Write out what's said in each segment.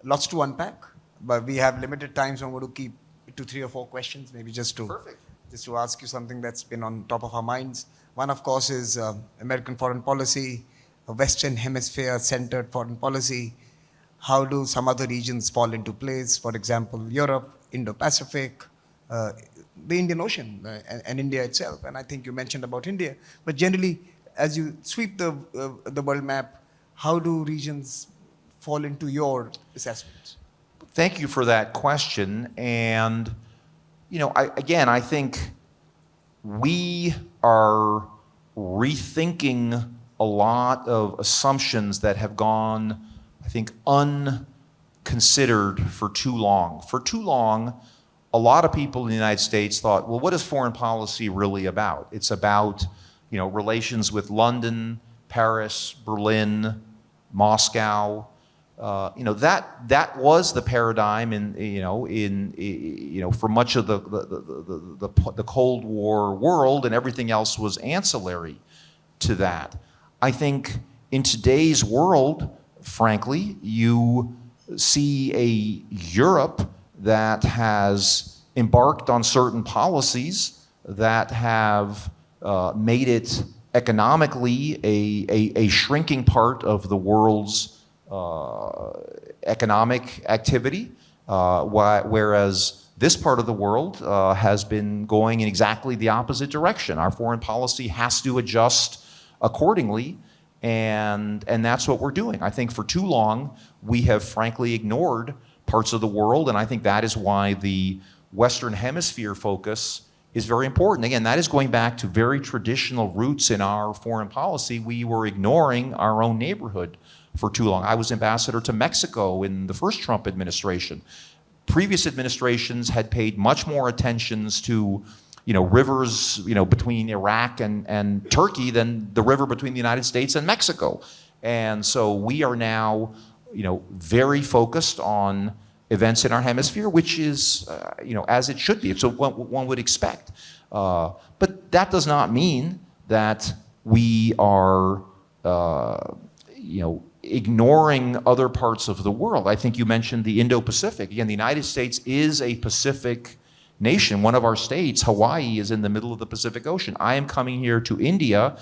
Lots to unpack, but we have limited time, so I'm going to keep it to 3 or 4 questions, maybe Perfect. just to ask you something that's been on top of our minds. One, of course, is American foreign policy, a Western Hemisphere-centered foreign policy. How do some other regions fall into place? For example, Europe, Indo-Pacific, uh, the Indian Ocean, and India itself. And I think you mentioned about India. But generally, as you sweep the world map, how do regions fall into your assessments? Thank you for that question. And, I think we are rethinking a lot of assumptions that have gone, I think, unconsidered for too long. For too long, a lot of people in the United States thought, well, what is foreign policy really about? It's about, relations with London, Paris, Berlin, Moscow. That was the paradigm for much of the Cold War world, and everything else was ancillary to that. I think in today's world, frankly, you see a Europe that has embarked on certain policies that have made it economically a shrinking part of the world's economic activity, whereas this part of the world has been going in exactly the opposite direction. Our foreign policy has to adjust accordingly, and that's what we're doing. I think for too long, we have frankly ignored parts of the world, and I think that is why the Western Hemisphere focus is very important. Again, that is going back to very traditional roots in our foreign policy. We were ignoring our own neighborhood for too long. I was ambassador to Mexico in the first Trump administration. Previous administrations had paid much more attention to, rivers, between Iraq and Turkey than the river between the United States and Mexico. And so we are now, very focused on events in our hemisphere, which is, as it should be. So one would expect. But that does not mean that we are, ignoring other parts of the world. I think you mentioned the Indo-Pacific. Again, the United States is a Pacific nation. One of our states, Hawaii, is in the middle of the Pacific Ocean. I am coming here to India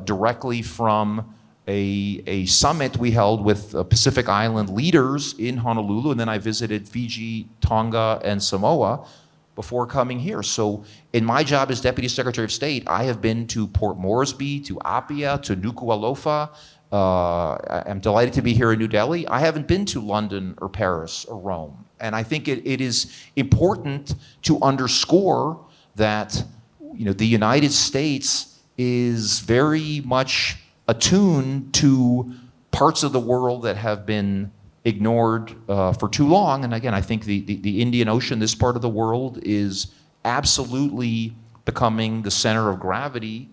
directly from a summit we held with Pacific Island leaders in Honolulu, and then I visited Fiji, Tonga, and Samoa before coming here. So in my job as Deputy Secretary of State, I have been to Port Moresby, to Apia, to Nuku'alofa. I'm delighted to be here in New Delhi. I haven't been to London or Paris or Rome. And I think it is important to underscore that the United States is very much attuned to parts of the world that have been ignored for too long. And again, I think the Indian Ocean, this part of the world, is absolutely becoming the center of gravity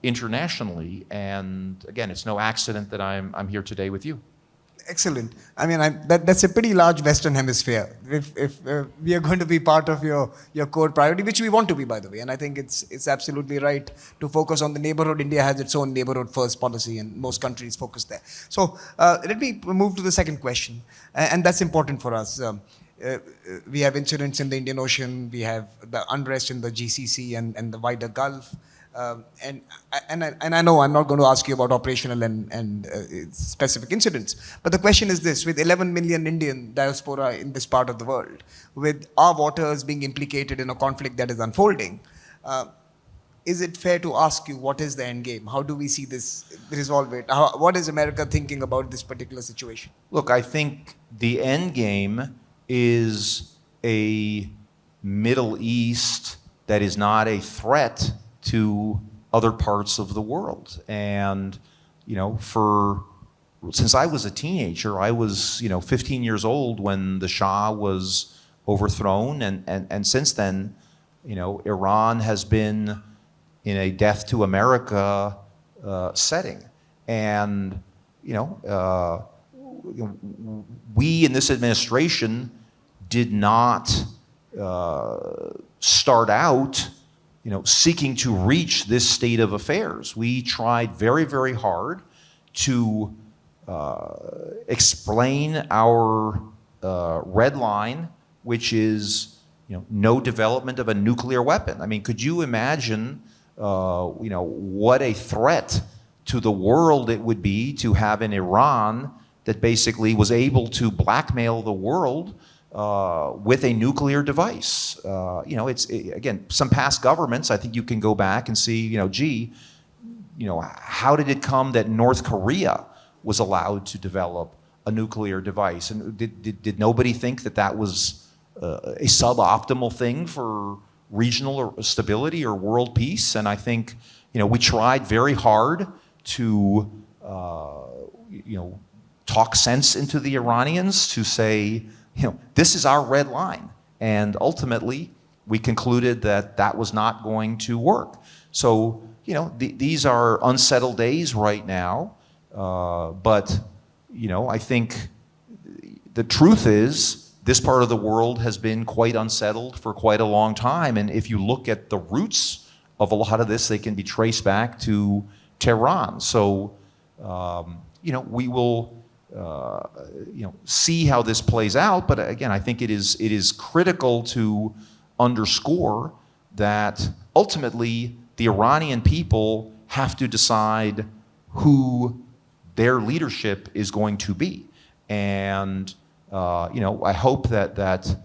internationally. And again, it's no accident that I'm here today with you. Excellent. I mean, that's a pretty large Western Hemisphere. If we are going to be part of your core priority, which we want to be, by the way, and I think it's absolutely right to focus on the neighborhood. India has its own neighborhood first policy, and most countries focus there. So let me move to the second question, and that's important for us. We have incidents in the Indian Ocean. We have the unrest in the GCC and the wider Gulf. And I know I'm not going to ask you about operational and specific incidents, but the question is this: with 11 million Indian diaspora in this part of the world, with our waters being implicated in a conflict that is unfolding, is it fair to ask you what is the end game? How do we see this resolve it? What is America thinking about this particular situation? Look, I think the end game is a Middle East that is not a threat to other parts of the world. And, since I was a teenager, I was, 15 years old when the Shah was overthrown. And since then, Iran has been in a death to America setting. And, we in this administration did not start out seeking to reach this state of affairs. We tried very, very hard to explain our red line, which is no development of a nuclear weapon. I mean, could you imagine what a threat to the world it would be to have an Iran that basically was able to blackmail the world with a nuclear device? Again, some past governments, I think you can go back and see, how did it come that North Korea was allowed to develop a nuclear device? And did nobody think that was a suboptimal thing for regional stability or world peace? And I think, we tried very hard to, talk sense into the Iranians to say, this is our red line. And ultimately, we concluded that was not going to work. So, these are unsettled days right now. But, I think the truth is this part of the world has been quite unsettled for quite a long time. And if you look at the roots of a lot of this, they can be traced back to Tehran. So, we will, see how this plays out. But again, I think it is critical to underscore that ultimately the Iranian people have to decide who their leadership is going to be. And I hope that the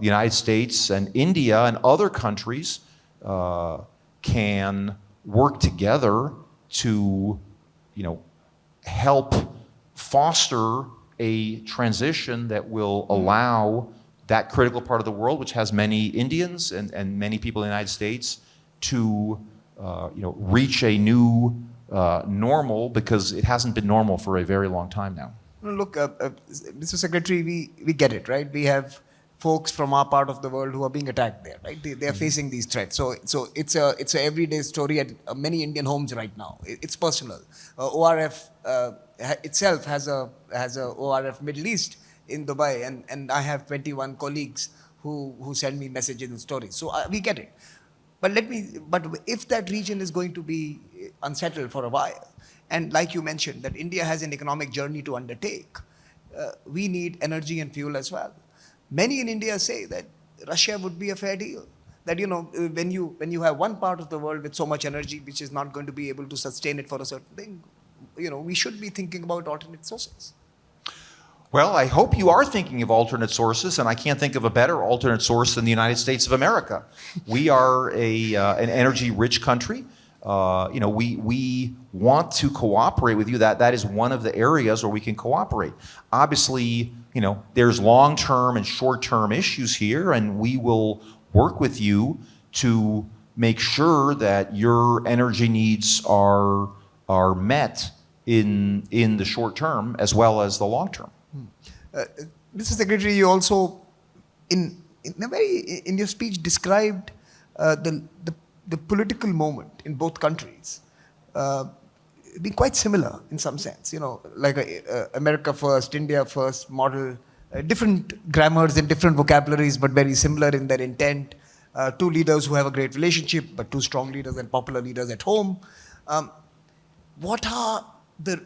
United States and India and other countries can work together to, help foster a transition that will allow that critical part of the world, which has many Indians and many people in the United States, to reach a new normal, because it hasn't been normal for a very long time now. Look, Mr. Secretary, we get it, right? We have folks from our part of the world who are being attacked there, right? They are facing these threats. So it's a everyday story at many Indian homes right now. It's personal. ORF itself has a ORF Middle East in Dubai, and I have 21 colleagues who send me messages and stories. So we get it. But if that region is going to be unsettled for a while, and like you mentioned, that India has an economic journey to undertake, we need energy and fuel as well. Many in India say that Russia would be a fair deal. That, when you have one part of the world with so much energy which is not going to be able to sustain it for a certain thing, we should be thinking about alternate sources. Well, I hope you are thinking of alternate sources, and I can't think of a better alternate source than the United States of America. We are an energy-rich country. We want to cooperate with you. That is one of the areas where we can cooperate. Obviously, there's long-term and short-term issues here, and we will work with you to make sure that your energy needs are met in the short term as well as the long term. Mr. Secretary, you also, in your speech, described the political moment in both countries being quite similar in some sense. Like America first, India first model, different grammars and different vocabularies, but very similar in their intent. Two leaders who have a great relationship, but two strong leaders and popular leaders at home. What are the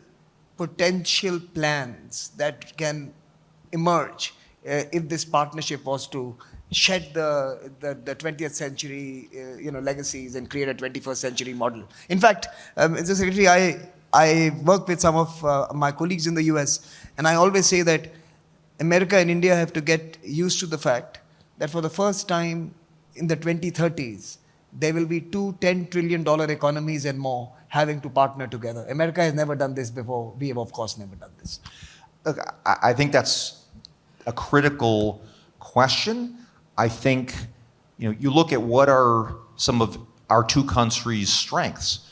potential plans that can emerge if this partnership was to shed the 20th century legacies and create a 21st century model? In fact, Mr. Secretary, I work with some of my colleagues in the US, and I always say that America and India have to get used to the fact that for the first time in the 2030s, there will be two $10 trillion economies and more having to partner together. America has never done this before. We have, of course, never done this. Look, I think that's a critical question. I think, you look at what are some of our two countries' strengths.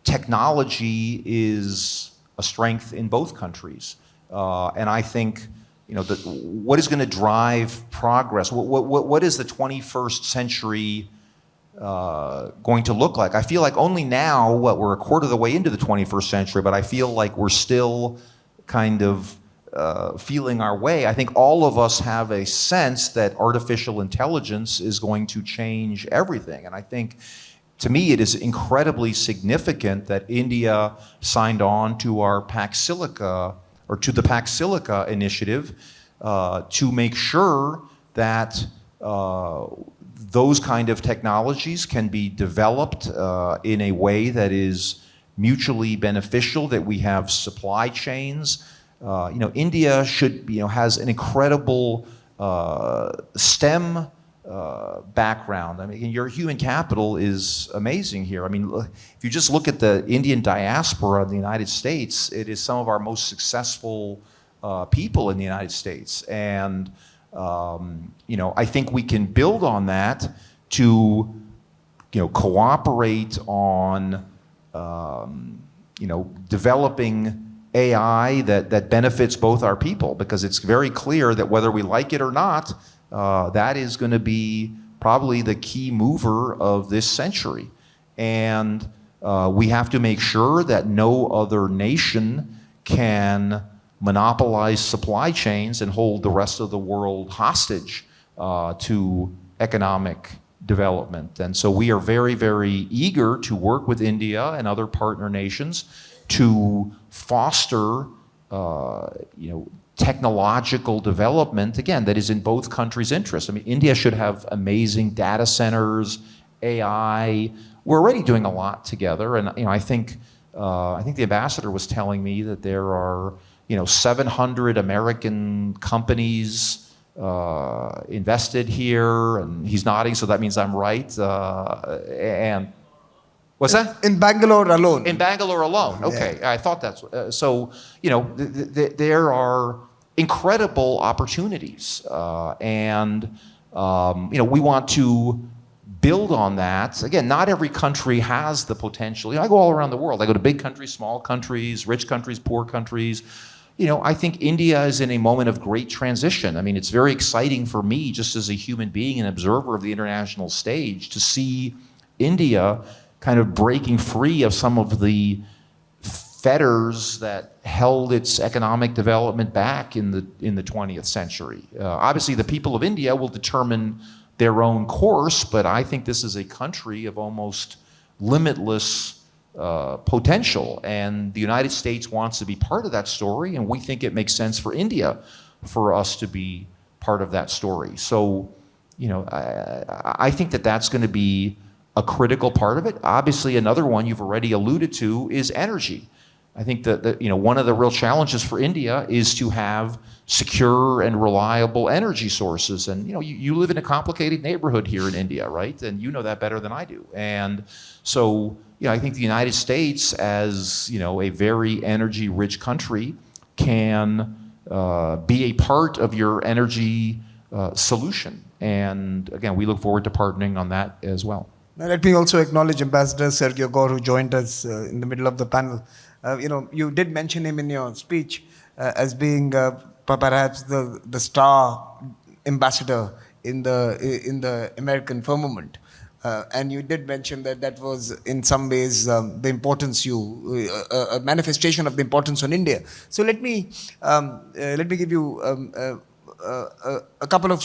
Technology is a strength in both countries. And I think, what is going to drive progress? What is the 21st century going to look like? I feel like only now, we're a quarter of the way into the 21st century, but I feel like we're still kind of feeling our way. I think all of us have a sense that artificial intelligence is going to change everything. And I think to me, it is incredibly significant that India signed on to our Pax Silica, or to the Pax Silica initiative, to make sure that those kind of technologies can be developed in a way that is mutually beneficial, that we have supply chains. India has an incredible STEM background. I mean, your human capital is amazing here. I mean, if you just look at the Indian diaspora in the United States, it is some of our most successful people in the United States. And, I think we can build on that to, cooperate on, developing AI that benefits both our people, because it's very clear that whether we like it or not, that is going to be probably the key mover of this century. And we have to make sure that no other nation can monopolize supply chains and hold the rest of the world hostage to economic development. And so we are very, very eager to work with India and other partner nations to foster, technological development, again, that is in both countries' interest. I mean, India should have amazing data centers, AI. We're already doing a lot together, and I think the ambassador was telling me that there are 700 American companies invested here, and he's nodding, so that means I'm right. And what's that? In Bangalore alone. In Bangalore alone. Okay, yeah. I thought that's so. There are incredible opportunities, and we want to build on that. Again, not every country has the potential. I go all around the world. I go to big countries, small countries, rich countries, poor countries. I think India is in a moment of great transition. I mean, it's very exciting for me, just as a human being and observer of the international stage, to see India kind of breaking free of some of the fetters that held its economic development back in the 20th century. Obviously, the people of India will determine their own course, but I think this is a country of almost limitless potential, and the United States wants to be part of that story, and we think it makes sense for India for us to be part of that story. So, I think that that's going to be a critical part of it. Obviously, another one you've already alluded to is energy. I think that one of the real challenges for India is to have secure and reliable energy sources. And you live in a complicated neighborhood here in India, right? And you know that better than I do. And so I think the United States, as a very energy-rich country, can be a part of your energy solution. And again, we look forward to partnering on that as well. Now, let me also acknowledge Ambassador Sergio Gore, who joined us in the middle of the panel. You did mention him in your speech as being perhaps the star ambassador in the American firmament. And you did mention that was in some ways the importance a manifestation of the importance on India. So let me give you a couple of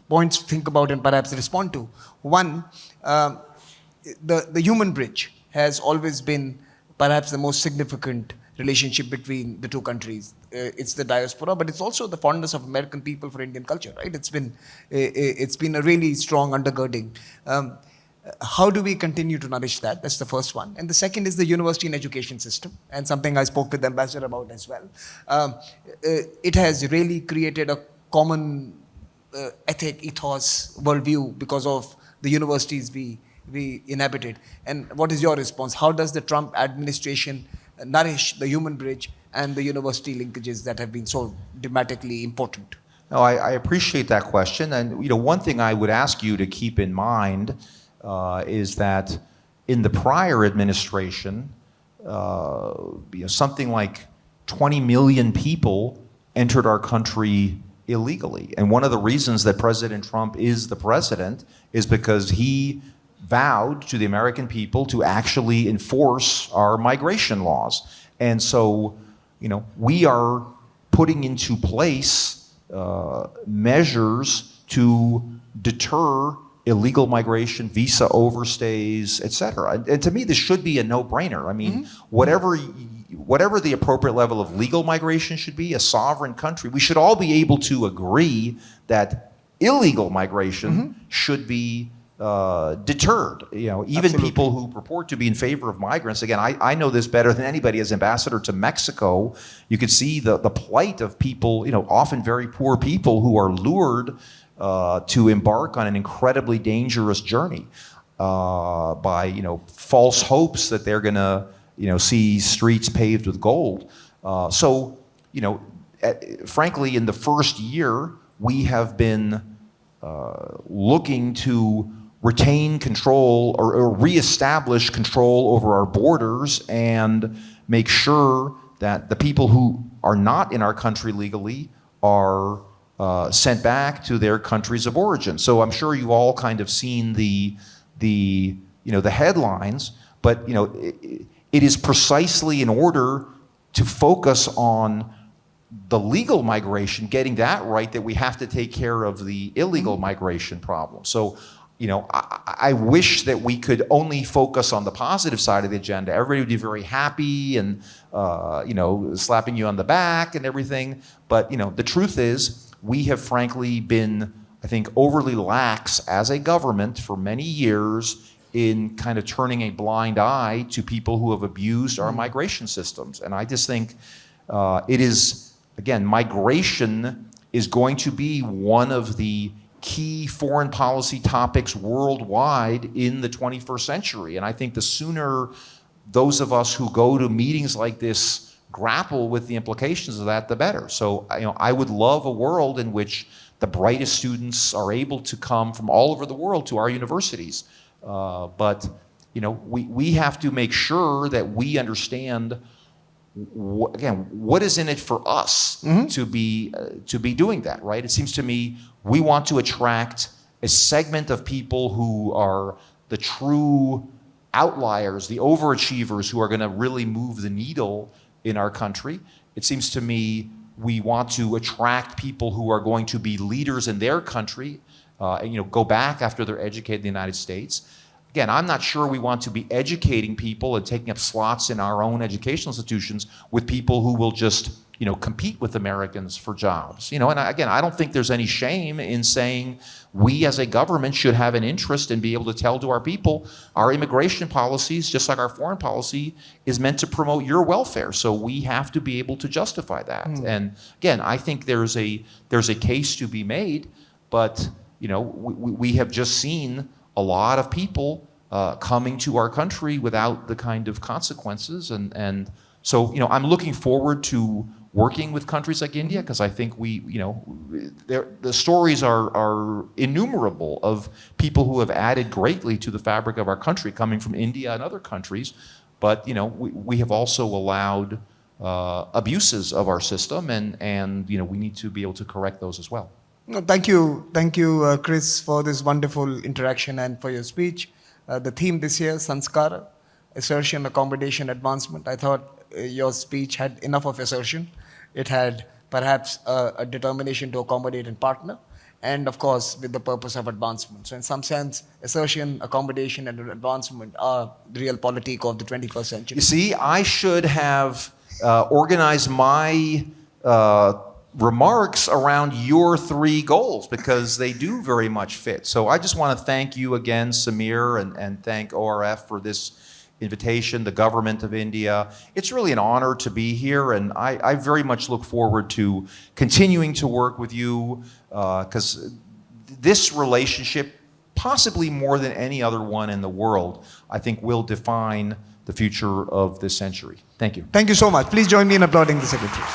points to think about and perhaps respond to. One, the human bridge has always been perhaps the most significant relationship between the two countries. It's the diaspora, but it's also the fondness of American people for Indian culture, right? It's been a really strong undergirding. How do we continue to nourish that? That's the first one. And the second is the university and education system, and something I spoke with the ambassador about as well. It has really created a common ethic, ethos, worldview because of the universities we inhabited. And what is your response? How does the Trump administration nourish the human bridge and the university linkages that have been so dramatically important? No, I appreciate that question. And one thing I would ask you to keep in mind is that in the prior administration, something like 20 million people entered our country illegally. And one of the reasons that President Trump is the president is because he vowed to the American people to actually enforce our migration laws. And so, we are putting into place measures to deter illegal migration, visa overstays, et cetera. And to me, this should be a no-brainer. I mean, whatever the appropriate level of legal migration should be, a sovereign country, we should all be able to agree that illegal migration should be deterred. You know, even Absolutely. people who purport to be in favor of migrants. Again, I know this better than anybody. As ambassador to Mexico, you could see the plight of people, you know, often very poor people who are lured to embark on an incredibly dangerous journey by, you know, false hopes that they're going to, you know, see streets paved with gold. So, you know, frankly, in the first year, we have been looking to retain control or reestablish control over our borders and make sure that the people who are not in our country legally are sent back to their countries of origin. So I'm sure you've all kind of seen the you know, the headlines, but you know, it is precisely in order to focus on the legal migration, getting that right, that we have to take care of the illegal migration problem. So, you know, I wish that we could only focus on the positive side of the agenda. Everybody would be very happy and, you know, slapping you on the back and everything. But, you know, the truth is, we have frankly been, I think, overly lax as a government for many years in kind of turning a blind eye to people who have abused our migration systems. And I just think it is, again, migration is going to be one of the key foreign policy topics worldwide in the 21st century. And I think the sooner those of us who go to meetings like this grapple with the implications of that, the better. So, you know, I would love a world in which the brightest students are able to come from all over the world to our universities. But, you know, we have to make sure that we understand again, what is in it for us to be doing that, right? It seems to me we want to attract a segment of people who are the true outliers, the overachievers who are going to really move the needle in our country. It seems to me we want to attract people who are going to be leaders in their country, and, you know, go back after they're educated in the United States. Again, I'm not sure we want to be educating people and taking up slots in our own educational institutions with people who will just, you know, compete with Americans for jobs. You know, and again, I don't think there's any shame in saying we as a government should have an interest in being able to tell to our people our immigration policies, just like our foreign policy, is meant to promote your welfare. So we have to be able to justify that. And again, I think there's a case to be made, but you know, we have just seen a lot of people coming to our country without the kind of consequences. And so, you know, I'm looking forward to working with countries like India because I think we, you know, the stories are innumerable of people who have added greatly to the fabric of our country coming from India and other countries. But, you know, we have also allowed abuses of our system and, you know, we need to be able to correct those as well. No, thank you, Chris, for this wonderful interaction and for your speech. The theme this year, Sanskara, assertion, accommodation, advancement. I thought your speech had enough of assertion. It had perhaps a determination to accommodate and partner, and of course, with the purpose of advancement. So in some sense, assertion, accommodation, and advancement are the real politique of the 21st century. You see, I should have organized my remarks around your three goals because they do very much fit. So I just want to thank you again, Samir, and thank ORF for this invitation, the government of India. It's really an honor to be here, and I very much look forward to continuing to work with you because this relationship, possibly more than any other one in the world, I think will define the future of this century. Thank you. Thank you so much. Please join me in applauding the Secretary.